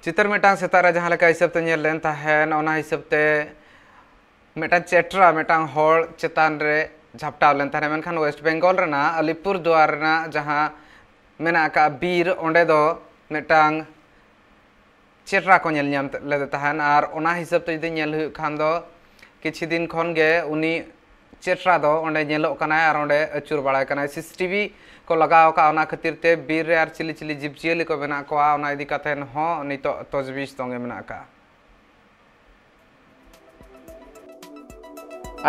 चितर मेटांग सेतारा जहां लेका हिसाब ते नेल लेन ताहेन ओना हिसाब ते मेटांग चेट्रा मेटांग होड़ चेतान रे झपटाव लेन ताहेन मेनखान वेस्ट बेंगल रेना अलीपुर दुआर रेना जहां मेना का बीर ओंडे दो मेटांग चेट्रा को नेल ᱧᱟᱢ लेदे ताहेन आर ओना हिसाब ते जदि नेल हुयु खान दो किछि दिन खन गे उनी चेट्रा दो ओंडे नेलोग कनाय आर ओंडे अचुर बाड़ाय कनाय सीसीटीवी को लगाव का ओना खातिर ते बीर रे आर चिली चिली जीवजियली को मेना कोआ ओना इदी कातेन हो नितो तजवीज तोंगे मेना का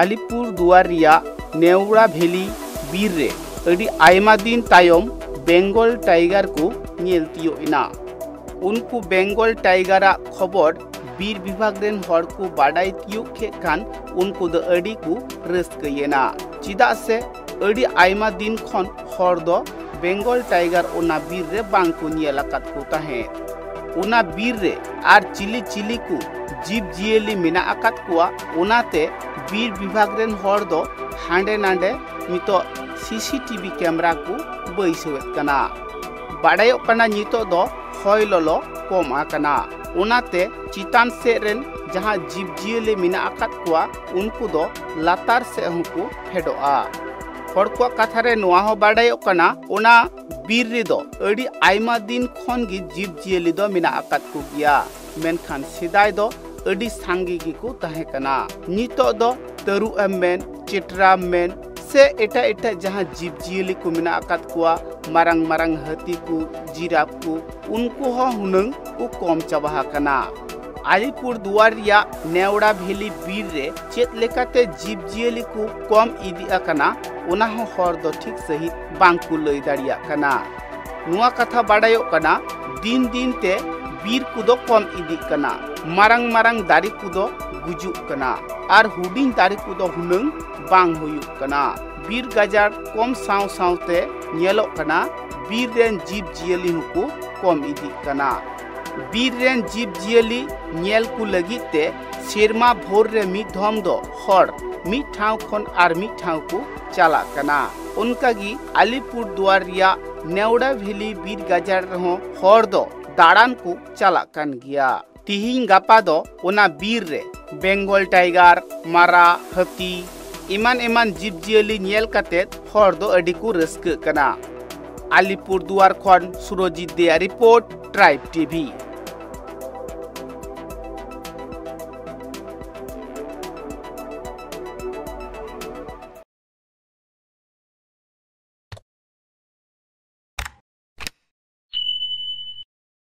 अलीपुर दुआर रिया नेवड़ा भेली बीर रे अडी आयमा दिन तायम बेंगल टाइगर को नेल तियो इना उनको बेंगल टाइगरा खबर बीर विभाग रेन हर को बाडाई तियो खे खान उनको द अडी को रस्कयेना चिदा से अडी आयमा दिन खन हर दो बेंगल टाइगर ओना बीर रे बांग को नियलाकात को ताहे ओना बीर रे आर चिली चिली को जीव जियली मेना आकात कोआ ओनाते बीर विभाग रेन हर दो हांडे नांडे नितो सीसीटीवी कैमरा को बैसवेत कना बाडायो कना नितो दो हय ललो कम आकना ओनाते चितान से रेन जहां जीव जियली मेना आकात कोआ उनको दो लातार से हमको फेडोआ हर को कथा रे नोआ हो बाडायो कना ओना बीर रे दो अडी आयमा दिन खन गी जीव जियली दो मेना आकात को गिया मेनखान सिदाय दो अडी सांगी गी को ताहे कना नितो दो तरु एमेन चिट्रा मेन से एटा एटा जहां जीव जियली को मेना आकात कोआ मारंग मारंग हाथी को जिराफ को उनको हो हुनंग को कम चाबा कना अलीपुर दुआर रिया नेवड़ा भेली बीर रे चेत लेकाते जीव जियली को कम इदी आकना ओना हो हर दो ठीक सही बांग को लई दाड़िया कना नुआ कथा बाडायो कना दिन दिन ते बीर कुदो कम इदी कना मारंग मारंग दारी कुदो गुजु कना आर हुडिंग दारी कुदो हुनंग बांग हुयु कना बीर गजार कम साव सावते नेलो कना बीर रेन जीव जियली को कम इदी कना बीर रेन जीव जियली नेल को लगिते सेरमा भोर रे मी धम दो हर मी ठाव खन आर मी ठाव को चला कना उनका गी अलीपुर दुआर रिया नेवड़ा भेली बीर गजार रहो हर दो दाड़ान को चला कन गिया तिहिं गापा दो ओना बीर रे बेंगल टाइगर मारा हाथी इमान इमान जीव जियली नेल कातेत हर दो अडी को रस्क कना अलीपुर दुआर खन सुरजीत दे रिपोर्ट ट्राइब टीवी।